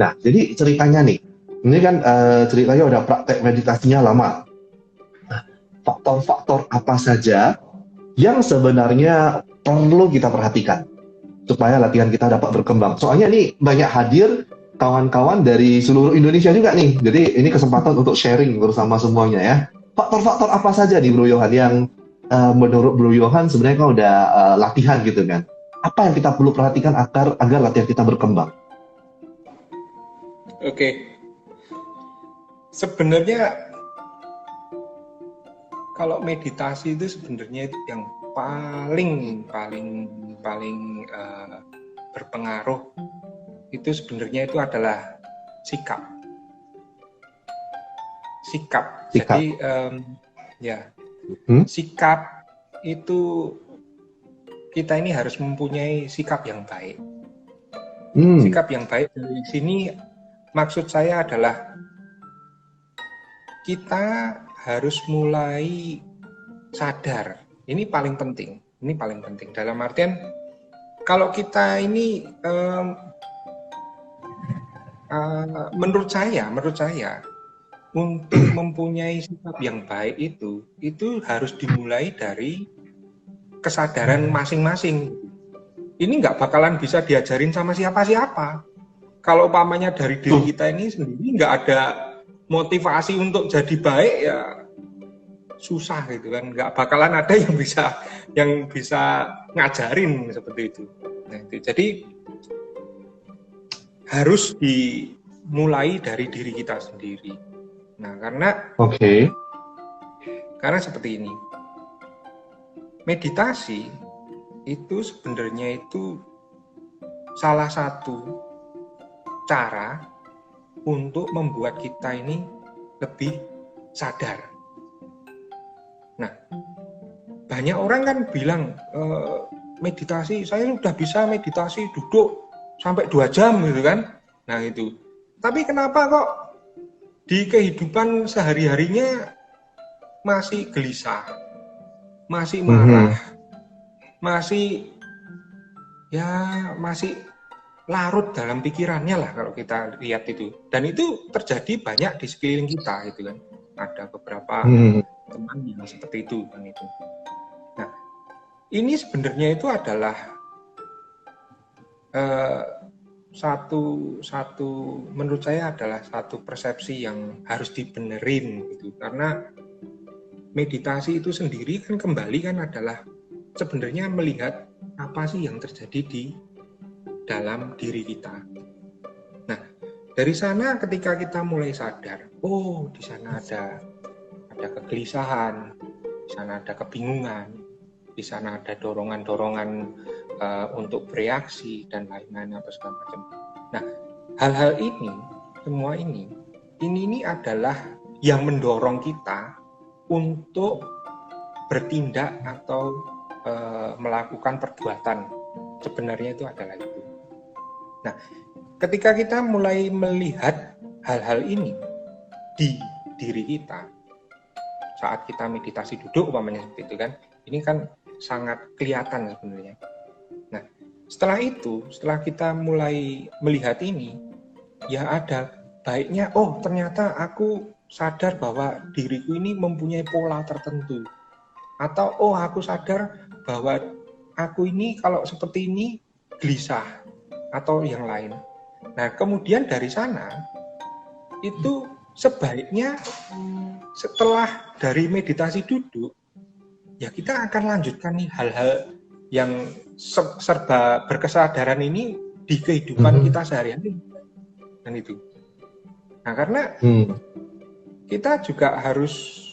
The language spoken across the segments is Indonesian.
Nah, jadi ceritanya nih, ini kan ceritanya udah praktek meditasinya lama. Nah, faktor-faktor apa saja yang sebenarnya perlu kita perhatikan supaya latihan kita dapat berkembang. Soalnya nih banyak hadir kawan-kawan dari seluruh Indonesia juga nih. Jadi ini kesempatan untuk sharing bersama semuanya ya. Faktor-faktor apa saja nih Bro Yohan yang menurut Bro Yohan sebenarnya kan udah latihan gitu kan. Apa yang kita perlu perhatikan agar latihan kita berkembang? Oke. Sebenarnya kalau meditasi itu sebenarnya yang paling berpengaruh itu sebenarnya itu adalah sikap. Jadi sikap itu kita ini harus mempunyai sikap yang baik. Sikap yang baik dari sini maksud saya adalah kita harus mulai sadar. Ini paling penting. Dalam artian kalau kita ini menurut saya untuk mempunyai sikap yang baik itu harus dimulai dari kesadaran masing-masing. Ini nggak bakalan bisa diajarin sama siapa-siapa. Kalau umpamanya dari diri kita ini sendiri nggak ada motivasi untuk jadi baik, ya susah gitu kan. Nggak bakalan ada yang bisa ngajarin seperti itu. Nah, itu. Jadi harus dimulai dari diri kita sendiri. Nah, karena seperti ini. Meditasi itu sebenarnya itu salah satu cara untuk membuat kita ini lebih sadar. Nah, banyak orang kan bilang meditasi, saya sudah bisa meditasi duduk sampai 2 jam gitu kan. Nah itu. Tapi kenapa kok di kehidupan sehari-harinya masih gelisah, masih marah, masih larut dalam pikirannya lah kalau kita lihat itu. Dan itu terjadi banyak di sekeliling kita gitu kan. Ada beberapa teman yang seperti itu kan itu. Nah, ini sebenarnya itu adalah satu menurut saya adalah satu persepsi yang harus dibenerin gitu. Karena meditasi itu sendiri kan kembali kan adalah sebenarnya melihat apa sih yang terjadi di dalam diri kita. Nah, dari sana ketika kita mulai sadar, oh di sana ada kegelisahan, di sana ada kebingungan, di sana ada dorongan-dorongan untuk bereaksi dan lain-lain apa segala macam. Nah, hal-hal ini, semua ini adalah yang mendorong kita untuk bertindak atau melakukan perbuatan. Sebenarnya itu adalah itu. Nah, ketika kita mulai melihat hal-hal ini di diri kita, saat kita meditasi duduk umpamanya seperti itu kan, ini kan sangat kelihatan sebenarnya. Nah, setelah kita mulai melihat ini, ya ada baiknya, oh ternyata aku sadar bahwa diriku ini mempunyai pola tertentu. Atau oh aku sadar bahwa aku ini kalau seperti ini gelisah atau yang lain. Nah, kemudian dari sana itu sebaiknya setelah dari meditasi duduk, ya kita akan lanjutkan nih hal-hal yang serba berkesadaran ini di kehidupan kita sehari-hari. Dan itu. Nah, karena kita juga harus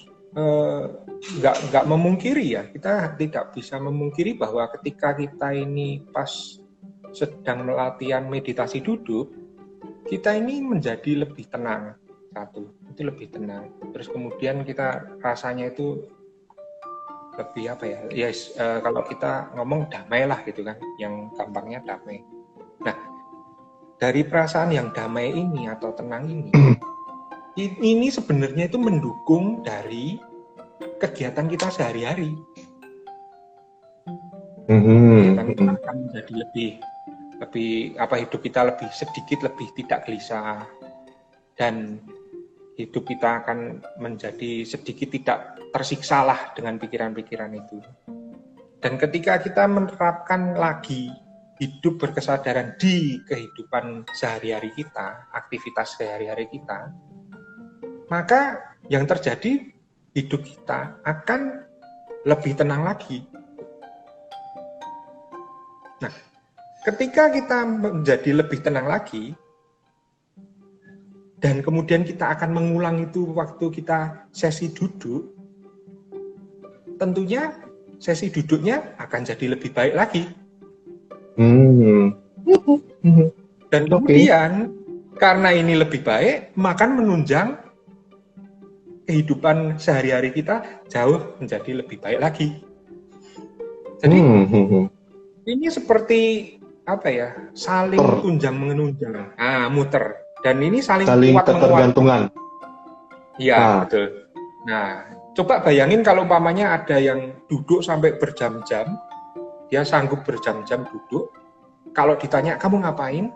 nggak memungkiri ya, kita tidak bisa memungkiri bahwa ketika kita ini pas sedang latihan meditasi duduk, kita ini menjadi lebih tenang. Itu lebih tenang. Terus kemudian kita rasanya itu lebih apa ya? Yes, kalau kita ngomong damai lah gitu kan, yang gampangnya damai. Nah, dari perasaan yang damai ini atau tenang ini sebenarnya itu mendukung dari kegiatan kita sehari-hari. Kegiatan kita akan menjadi lebih hidup kita lebih sedikit lebih tidak gelisah, dan hidup kita akan menjadi sedikit tidak tersiksa lah dengan pikiran-pikiran itu. Dan ketika kita menerapkan lagi hidup berkesadaran di kehidupan sehari-hari kita, aktivitas sehari-hari kita, maka yang terjadi hidup kita akan lebih tenang lagi. Nah, ketika kita menjadi lebih tenang lagi, dan kemudian kita akan mengulang itu waktu kita sesi duduk, tentunya sesi duduknya akan jadi lebih baik lagi. Dan kemudian karena ini lebih baik, maka menunjang kehidupan sehari-hari kita jauh menjadi lebih baik lagi. Jadi ini seperti apa ya, saling tunjang menunjang, muter, dan ini saling kuat ketergantungan. Iya, betul. Nah, coba bayangin kalau umpamanya ada yang duduk sampai berjam-jam, dia sanggup berjam-jam duduk. Kalau ditanya, kamu ngapain?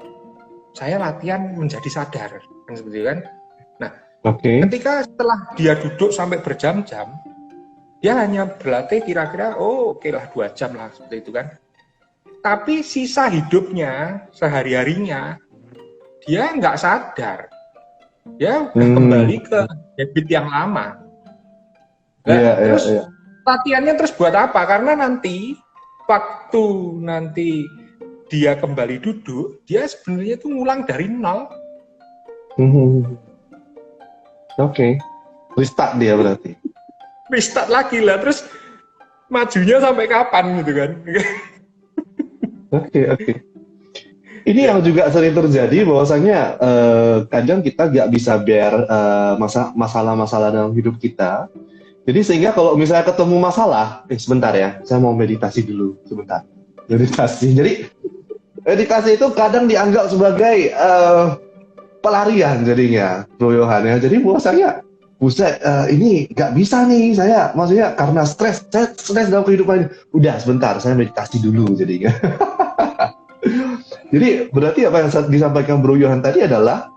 Saya latihan menjadi sadar, kan seperti itu kan? Nah, ketika setelah dia duduk sampai berjam-jam, dia hanya berlatih kira-kira, oke lah 2 jam lah, seperti itu kan? Tapi sisa hidupnya, sehari-harinya, dia nggak sadar. Dia udah kembali ke habit yang lama. Terus latihannya terus buat apa? Karena nanti waktu dia kembali duduk, dia sebenarnya tuh ngulang dari nol. Restart dia berarti. Restart lagi lah, terus majunya sampai kapan gitu kan? Oke. Ini yang juga sering terjadi bahwasanya kadang kita nggak bisa bear masalah-masalah dalam hidup kita. Jadi sehingga kalau misalnya ketemu masalah, sebentar ya, saya mau meditasi dulu, sebentar. Meditasi. Jadi meditasi itu kadang dianggap sebagai pelarian jadinya, Bro Yohan ya. Jadi bahwasanya, buset, ini nggak bisa nih saya, maksudnya karena stres dalam kehidupan ini. Udah sebentar, saya meditasi dulu jadinya. Jadi berarti apa yang disampaikan Bro Yohan tadi adalah,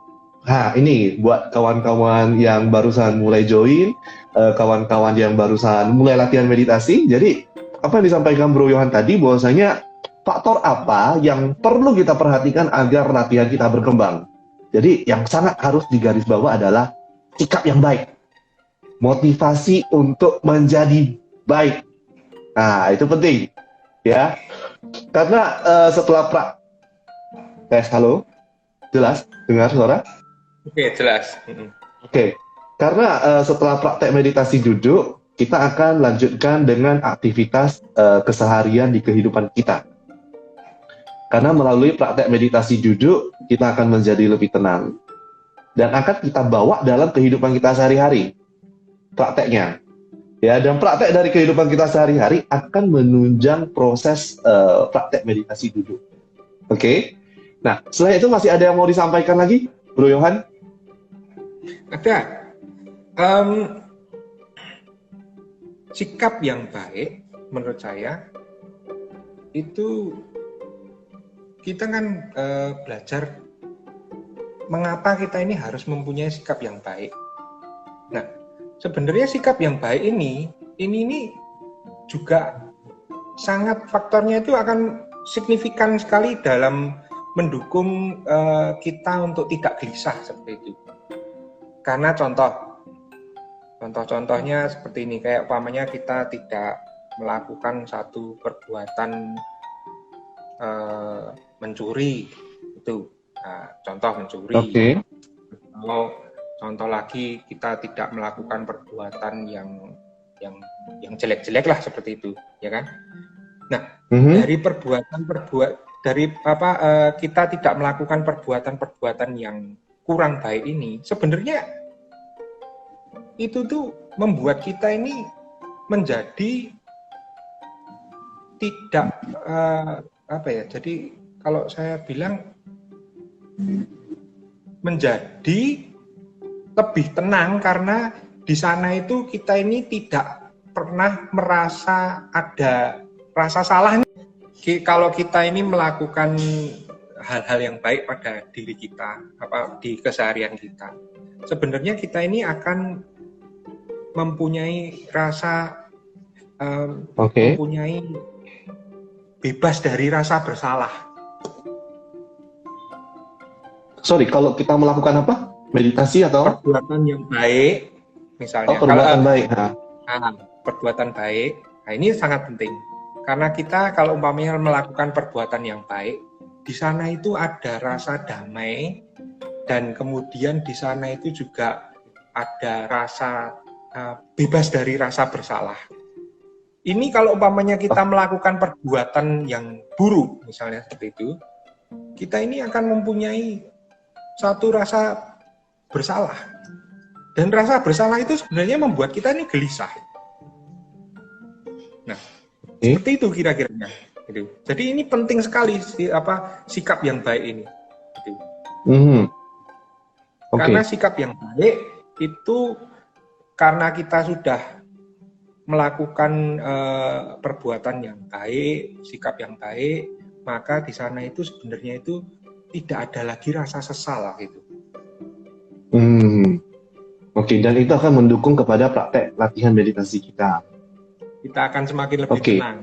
ini buat kawan-kawan yang barusan mulai join, kawan-kawan yang barusan mulai latihan meditasi. Jadi apa yang disampaikan Bro Yohan tadi bahwasanya faktor apa yang perlu kita perhatikan agar latihan kita berkembang. Jadi yang sangat harus digarisbawahi adalah sikap yang baik, motivasi untuk menjadi baik. Nah, itu penting ya. Karena setelah tes, halo? Jelas? Dengar suara? Oke, jelas. Oke. Karena setelah praktek meditasi duduk, kita akan lanjutkan dengan aktivitas keseharian di kehidupan kita. Karena melalui praktek meditasi duduk, kita akan menjadi lebih tenang. Dan akan kita bawa dalam kehidupan kita sehari-hari. Prakteknya. Ya, dan praktek dari kehidupan kita sehari-hari akan menunjang proses praktek meditasi duduk. Oke? Nah, setelah itu masih ada yang mau disampaikan lagi, Bro Yohan? Ada. Sikap yang baik, menurut saya, itu kita kan belajar mengapa kita ini harus mempunyai sikap yang baik. Nah, sebenarnya sikap yang baik ini juga sangat, faktornya itu akan signifikan sekali dalam mendukung kita untuk tidak gelisah seperti itu. Karena contohnya seperti ini, kayak umpamanya kita tidak melakukan satu perbuatan mencuri, itu contoh mencuri. Contoh lagi, kita tidak melakukan perbuatan yang jelek-jelek lah seperti itu, ya kan? Nah, dari kita tidak melakukan perbuatan yang kurang baik ini, sebenarnya itu tuh membuat kita ini menjadi tidak jadi kalau saya bilang menjadi lebih tenang, karena di sana itu kita ini tidak pernah merasa ada rasa salah. Kalau kita ini melakukan hal-hal yang baik pada diri kita, di keseharian kita, sebenarnya kita ini akan mempunyai rasa mempunyai bebas dari rasa bersalah. Sorry, kalau kita melakukan apa? Meditasi atau perbuatan yang baik, misalnya. Perbuatan baik. Perbuatan baik. Nah, ini sangat penting. Karena kita kalau umpamanya melakukan perbuatan yang baik, di sana itu ada rasa damai, dan kemudian di sana itu juga ada rasa bebas dari rasa bersalah. Ini kalau umpamanya kita melakukan perbuatan yang buruk, misalnya seperti itu, kita ini akan mempunyai satu rasa bersalah. Dan rasa bersalah itu sebenarnya membuat kita ini gelisah. Nah, seperti itu kira-kiranya. Gitu. Jadi ini penting sekali sikap yang baik ini. Gitu. Karena sikap yang baik itu karena kita sudah melakukan perbuatan yang baik, sikap yang baik, maka di sana itu sebenarnya itu tidak ada lagi rasa sesal gitu. Dan itu akan mendukung kepada praktek latihan meditasi kita. Kita akan semakin lebih tenang.